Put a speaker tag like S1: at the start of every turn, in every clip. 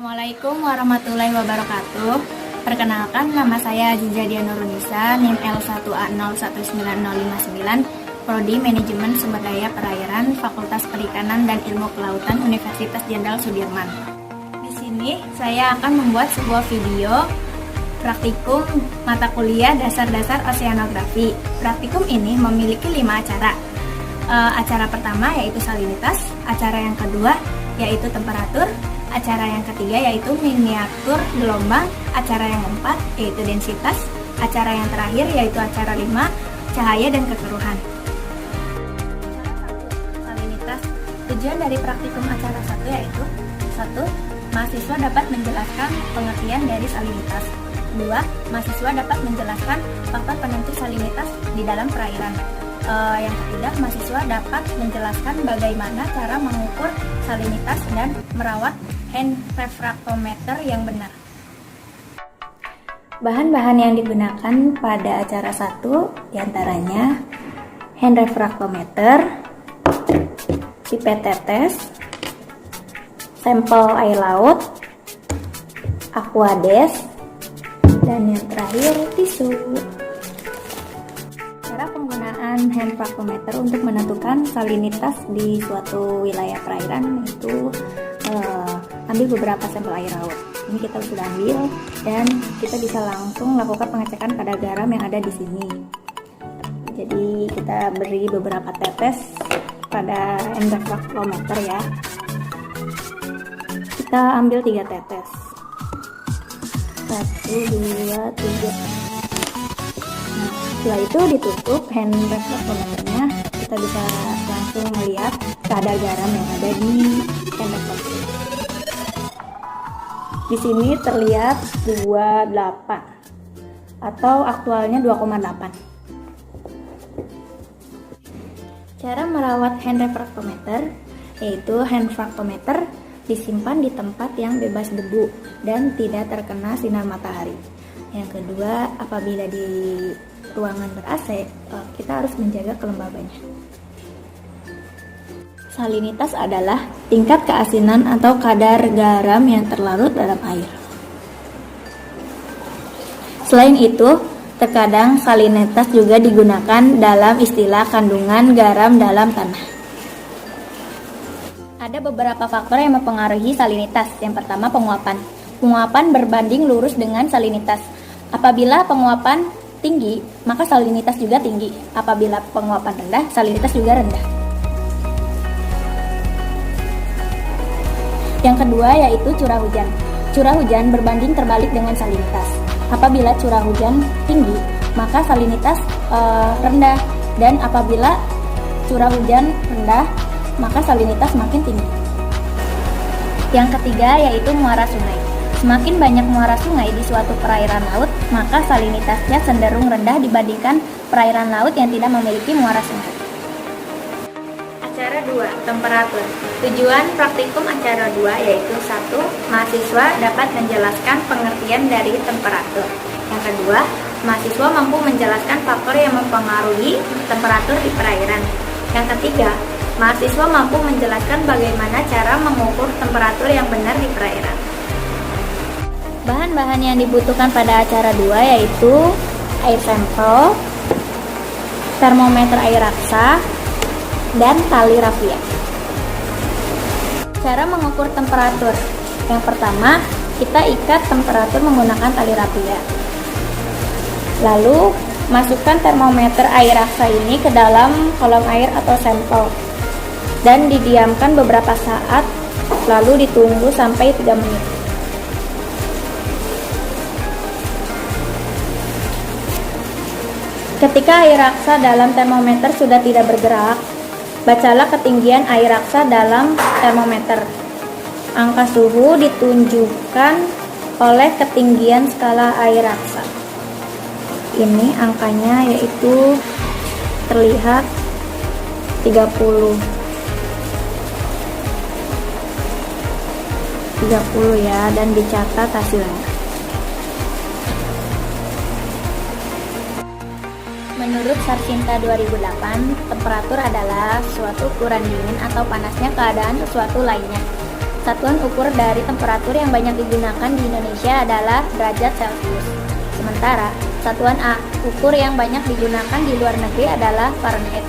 S1: Assalamualaikum warahmatullahi wabarakatuh. Perkenalkan, nama saya Aziza Dianurunisa, NIM L1A019059, Prodi Manajemen Sumber Daya Perairan, Fakultas Perikanan dan Ilmu Kelautan, Universitas Jenderal Sudirman. Di sini saya akan membuat sebuah video praktikum mata kuliah dasar-dasar oseanografi. Praktikum ini memiliki 5 acara. Acara pertama yaitu salinitas, acara yang kedua yaitu temperatur, acara yang ketiga yaitu miniatur gelombang, acara yang keempat yaitu densitas, acara yang terakhir yaitu acara 5, cahaya dan kekeruhan. Salinitas. Tujuan dari praktikum acara 1 yaitu 1. Mahasiswa dapat menjelaskan pengertian dari salinitas. 2. Mahasiswa dapat menjelaskan faktor penentu salinitas di dalam perairan. Yang ketiga, mahasiswa dapat menjelaskan bagaimana cara mengukur salinitas dan merawat hand refraktometer yang benar. Bahan-bahan yang digunakan pada acara 1 diantaranya hand refraktometer, pipet tetes, sampel air laut, aquades, dan yang terakhir tisu. Cara penggunaan hand refraktometer untuk menentukan salinitas di suatu wilayah perairan yaitu ambil beberapa sampel air laut. Ini kita sudah ambil dan kita bisa langsung lakukan pengecekan kadar garam yang ada di sini. Jadi kita beri beberapa tetes pada hand refraktometer ya. Kita ambil 3 tetes. 1, 2, 3. Setelah itu ditutup hand refraktometernya, kita bisa langsung melihat kadar garam yang ada di hand refraktometer. Di sini terlihat 28 atau aktualnya 2,8. Cara merawat hand refraktometer yaitu hand refraktometer disimpan di tempat yang bebas debu dan tidak terkena sinar matahari. Yang kedua, apabila di ruangan ber-AC, kita harus menjaga kelembabannya. Salinitas adalah tingkat keasinan atau kadar garam yang terlarut dalam air. Selain itu, terkadang salinitas juga digunakan dalam istilah kandungan garam dalam tanah. Ada beberapa faktor yang mempengaruhi salinitas. Yang pertama, penguapan. Penguapan berbanding lurus dengan salinitas. Apabila penguapan tinggi, maka salinitas juga tinggi. Apabila penguapan rendah, salinitas juga rendah. Yang kedua yaitu curah hujan. Curah hujan berbanding terbalik dengan salinitas. Apabila curah hujan tinggi, maka salinitas rendah, dan apabila curah hujan rendah, maka salinitas makin tinggi. Yang ketiga yaitu muara sungai. Semakin banyak muara sungai di suatu perairan laut, maka salinitasnya cenderung rendah dibandingkan perairan laut yang tidak memiliki muara sungai. Acara 2, temperatur. Tujuan praktikum acara 2 yaitu 1. Mahasiswa dapat menjelaskan pengertian dari temperatur. Yang kedua, mahasiswa mampu menjelaskan faktor yang mempengaruhi temperatur di perairan. Yang ketiga, mahasiswa mampu menjelaskan bagaimana cara mengukur temperatur yang benar di perairan. Bahan-bahan yang dibutuhkan pada acara 2 yaitu air sampel, termometer air raksa, dan tali rafia. Cara mengukur temperatur. Yang pertama, kita ikat temperatur menggunakan tali rafia. Lalu, masukkan termometer air raksa ini ke dalam kolam air atau sampel dan didiamkan beberapa saat, lalu ditunggu sampai 3 menit. Ketika air raksa dalam termometer sudah tidak bergerak, bacalah ketinggian air raksa dalam termometer. Angka suhu ditunjukkan oleh ketinggian skala air raksa. Ini angkanya yaitu terlihat 30 ya, dan dicatat hasilnya. Menurut Sarsinta 2008, temperatur adalah suatu ukuran dingin atau panasnya keadaan sesuatu lainnya. Satuan ukur dari temperatur yang banyak digunakan di Indonesia adalah derajat Celcius. Sementara, satuan ukur yang banyak digunakan di luar negeri adalah Fahrenheit.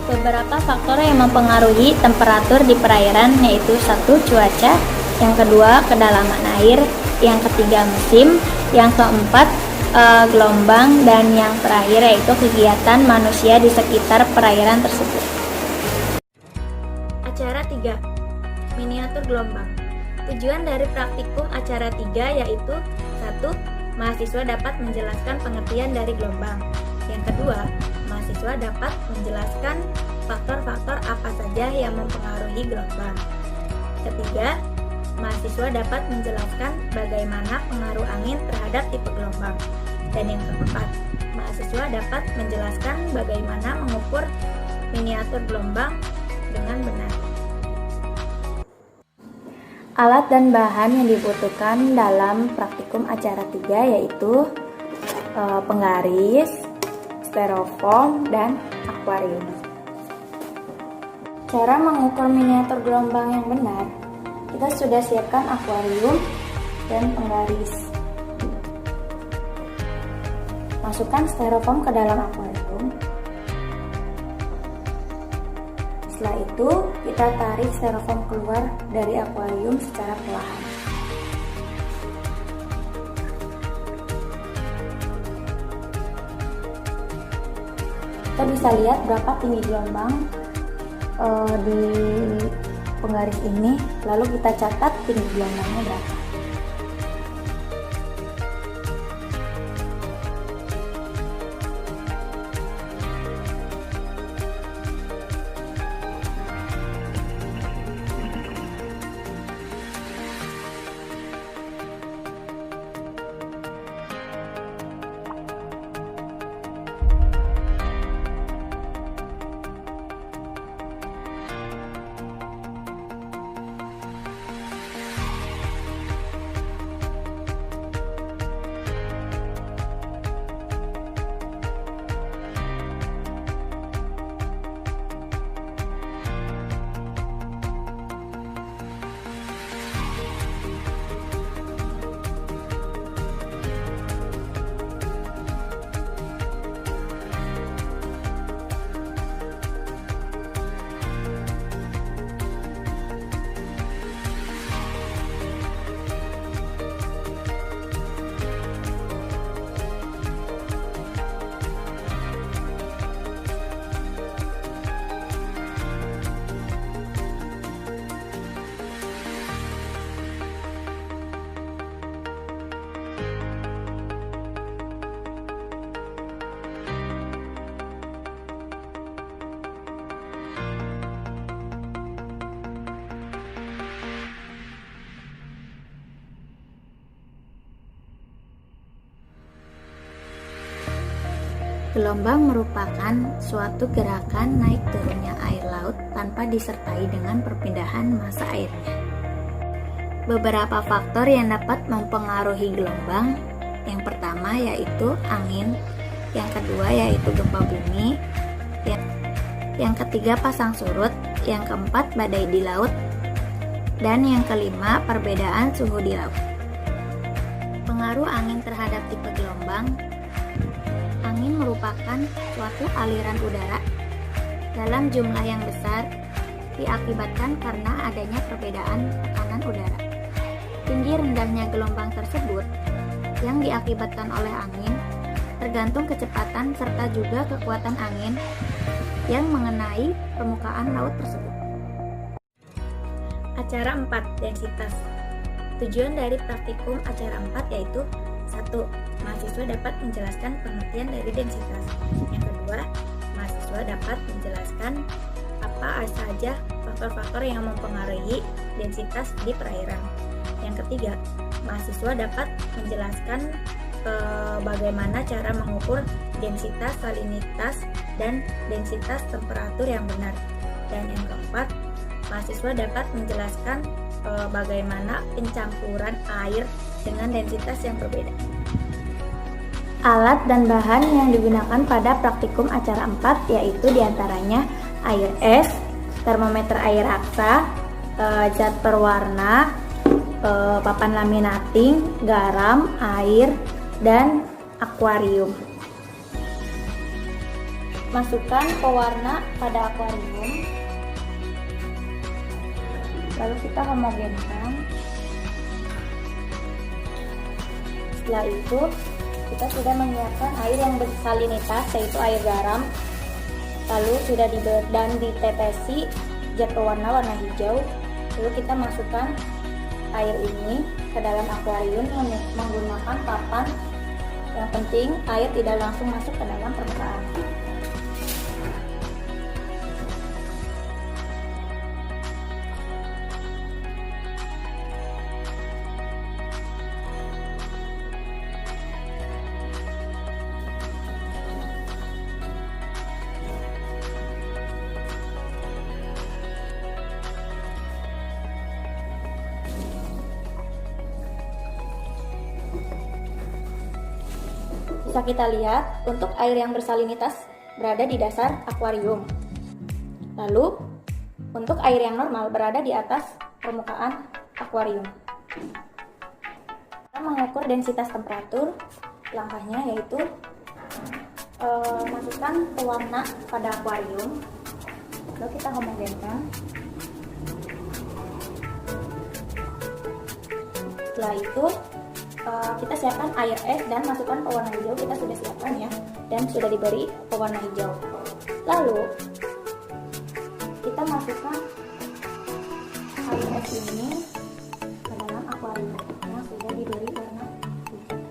S1: Beberapa faktor yang mempengaruhi temperatur di perairan yaitu 1. Cuaca, yang kedua kedalaman air, yang ketiga musim, yang keempat gelombang, dan yang terakhir yaitu kegiatan manusia di sekitar perairan tersebut. Acara 3. Miniatur gelombang. Tujuan dari praktikum acara 3 yaitu 1. Mahasiswa dapat menjelaskan pengertian dari gelombang. Yang kedua, mahasiswa dapat menjelaskan faktor-faktor apa saja yang mempengaruhi gelombang. Ketiga, mahasiswa dapat menjelaskan bagaimana pengaruh angin terhadap tipe gelombang. Dan yang keempat, mahasiswa dapat menjelaskan bagaimana mengukur miniatur gelombang dengan benar. Alat dan bahan yang dibutuhkan dalam praktikum acara 3 yaitu penggaris, styrofoam, dan akuarium. Cara mengukur miniatur gelombang yang benar, kita sudah siapkan akuarium dan penggaris. Masukkan styrofoam ke dalam akuarium. Setelah itu, kita tarik styrofoam keluar dari akuarium secara perlahan. Kita bisa lihat berapa tinggi gelombang di penggaris ini, lalu kita catat tinggi gelombangnya berapa. Gelombang merupakan suatu gerakan naik turunnya air laut tanpa disertai dengan perpindahan massa airnya. Beberapa faktor yang dapat mempengaruhi gelombang, yang pertama yaitu angin, yang kedua yaitu gempa bumi, yang ketiga pasang surut, yang keempat badai di laut, dan yang kelima perbedaan suhu di laut. Pengaruh angin terhadap tipe gelombang. Angin merupakan suatu aliran udara dalam jumlah yang besar diakibatkan karena adanya perbedaan tekanan udara. Tinggi rendahnya gelombang tersebut yang diakibatkan oleh angin tergantung kecepatan serta juga kekuatan angin yang mengenai permukaan laut tersebut. Acara 4. Densitas. Tujuan dari praktikum acara 4 yaitu 1. Mahasiswa dapat menjelaskan pengertian dari densitas. Yang kedua, mahasiswa dapat menjelaskan apa saja faktor-faktor yang mempengaruhi densitas di perairan. Yang ketiga, mahasiswa dapat menjelaskan bagaimana cara mengukur densitas salinitas dan densitas temperatur yang benar. Dan yang keempat, mahasiswa dapat menjelaskan bagaimana pencampuran air dengan densitas yang berbeda. Alat dan bahan yang digunakan pada praktikum acara 4 yaitu diantaranya air es, termometer air aksa, zat perwarna, papan laminating, garam, air, dan akuarium. Masukkan pewarna pada akuarium, lalu kita homogenkan. Setelah itu kita sudah menyiapkan air yang bersalinitas, yaitu air garam, lalu sudah dan ditetesi zat pewarna warna hijau. Lalu kita masukkan air ini ke dalam akuarium menggunakan papan. Yang penting air tidak langsung masuk ke dalam permukaan. Bisa kita lihat untuk air yang bersalinitas berada di dasar akuarium. Lalu untuk air yang normal berada di atas permukaan akuarium. Kita mengukur densitas temperatur. Langkahnya yaitu masukkan pewarna pada akuarium, lalu kita homogenkan. Setelah itu kita siapkan air es dan masukkan pewarna hijau. Kita sudah siapkan ya, dan sudah diberi pewarna hijau. Lalu kita masukkan air es ini ke dalam akuarium yang sudah diberi warna hijau.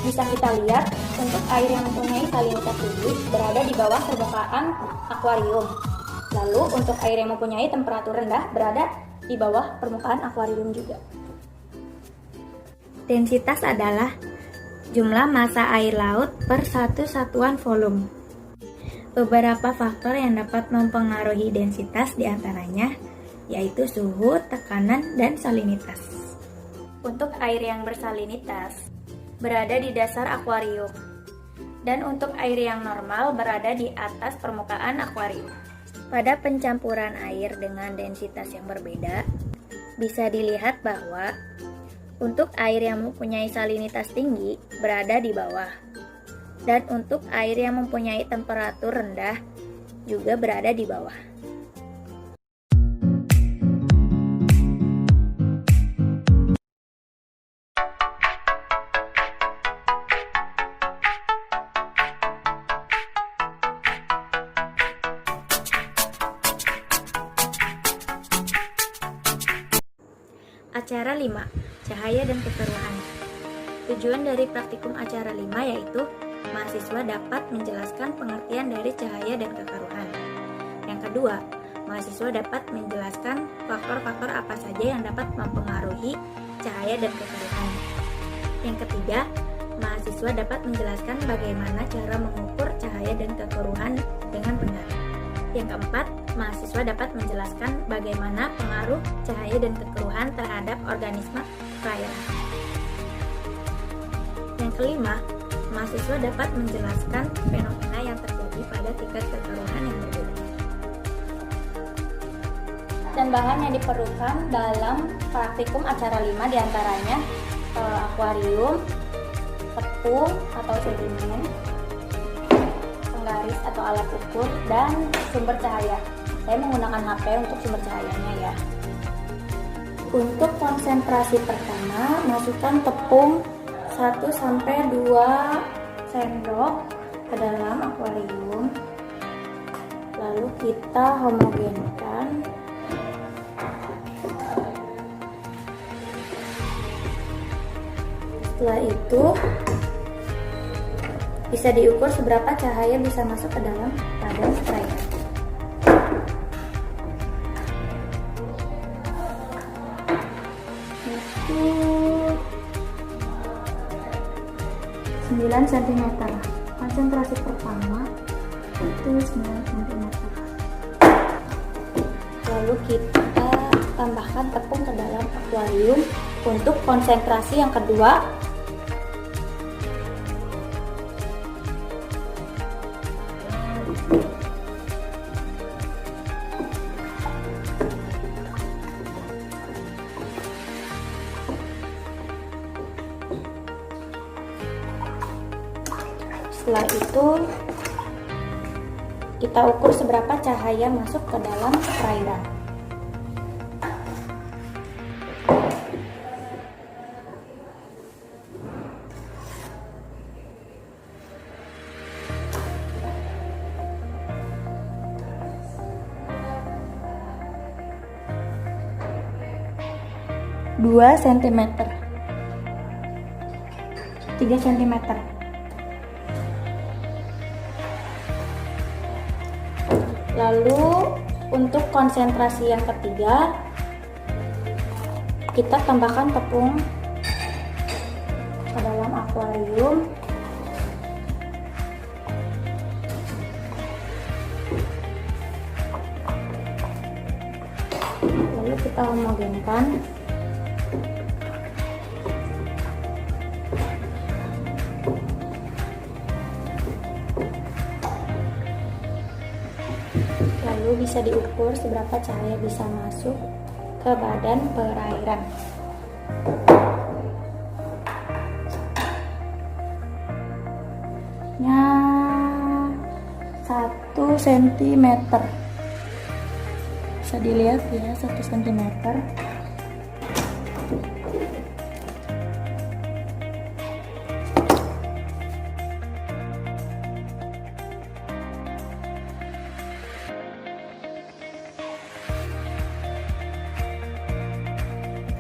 S1: Bisa kita lihat untuk air yang mempunyai salinitas tinggi berada di bawah permukaan akuarium. Lalu untuk air yang mempunyai temperatur rendah berada di bawah permukaan akuarium juga. Densitas adalah jumlah massa air laut per satu satuan volume. Beberapa faktor yang dapat mempengaruhi densitas diantaranya yaitu suhu, tekanan, dan salinitas. Untuk air yang bersalinitas berada di dasar akuarium, dan untuk air yang normal berada di atas permukaan akuarium. Pada pencampuran air dengan densitas yang berbeda, bisa dilihat bahwa untuk air yang mempunyai salinitas tinggi berada di bawah, dan untuk air yang mempunyai temperatur rendah juga berada di bawah. Acara 5. Cahaya dan kekeruhan. Tujuan dari praktikum acara 5 yaitu mahasiswa dapat menjelaskan pengertian dari cahaya dan kekeruhan. Yang kedua, mahasiswa dapat menjelaskan faktor-faktor apa saja yang dapat mempengaruhi cahaya dan kekeruhan. Yang ketiga, mahasiswa dapat menjelaskan bagaimana cara mengukur cahaya dan kekeruhan dengan benar. Yang keempat, mahasiswa dapat menjelaskan bagaimana pengaruh cahaya dan kekeruhan terhadap organisme perairan. Yang kelima, mahasiswa dapat menjelaskan fenomena yang terjadi pada tingkat kekeruhan yang berbeda. Dan bahan yang diperlukan dalam praktikum acara 5 diantaranya akuarium, tepung atau sedimen, penggaris atau alat ukur, dan sumber cahaya. Saya menggunakan HP untuk sumber cahayanya ya. Untuk konsentrasi pertama, masukkan tepung 1-2 sendok ke dalam akuarium. Lalu kita homogenkan. Setelah itu bisa diukur seberapa cahaya bisa masuk ke dalam badan sprayer. Itu 9 cm. Konsentrasi pertama itu 9 cm. Lalu kita tambahkan tepung ke dalam akuarium untuk konsentrasi yang kedua. Setelah itu kita ukur seberapa cahaya masuk ke dalam perairan. Dua sentimeter, 3 sentimeter. Lalu untuk konsentrasi yang ketiga, kita tambahkan tepung ke dalam akuarium. Lalu kita homogenkan. Lalu bisa diukur seberapa cahaya bisa masuk ke badan perairan. Nya 1 cm. Bisa dilihat ya, 1 cm.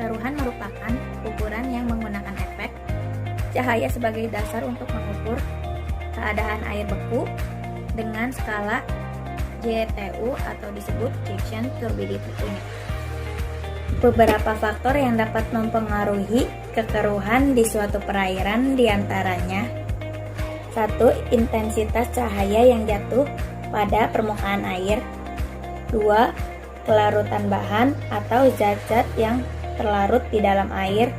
S1: Kekaruhan merupakan ukuran yang menggunakan efek cahaya sebagai dasar untuk mengukur keadaan air beku dengan skala JTU atau disebut Jackson Turbidity Unit. Beberapa faktor yang dapat mempengaruhi kekeruhan di suatu perairan diantaranya: 1. Intensitas cahaya yang jatuh pada permukaan air. 2. Kelarutan bahan atau zat-zat yang terlarut di dalam air.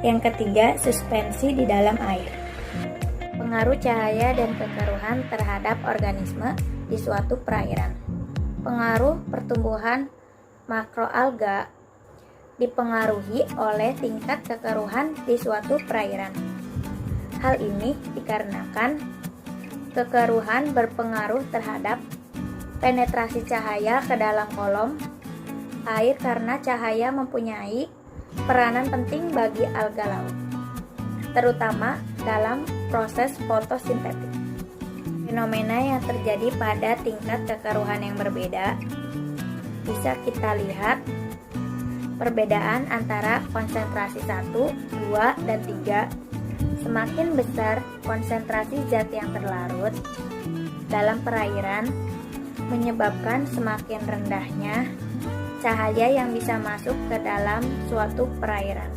S1: Yang ketiga, suspensi di dalam air. Pengaruh cahaya dan kekeruhan terhadap organisme di suatu perairan. Pengaruh pertumbuhan makroalga dipengaruhi oleh tingkat kekeruhan di suatu perairan. Hal ini dikarenakan kekeruhan berpengaruh terhadap penetrasi cahaya ke dalam kolom air karena cahaya mempunyai peranan penting bagi alga laut, terutama dalam proses fotosintetik. Fenomena yang terjadi pada tingkat kekeruhan yang berbeda bisa kita lihat perbedaan antara konsentrasi 1, 2, dan 3. Semakin besar konsentrasi zat yang terlarut dalam perairan menyebabkan semakin rendahnya cahaya yang bisa masuk ke dalam suatu perairan.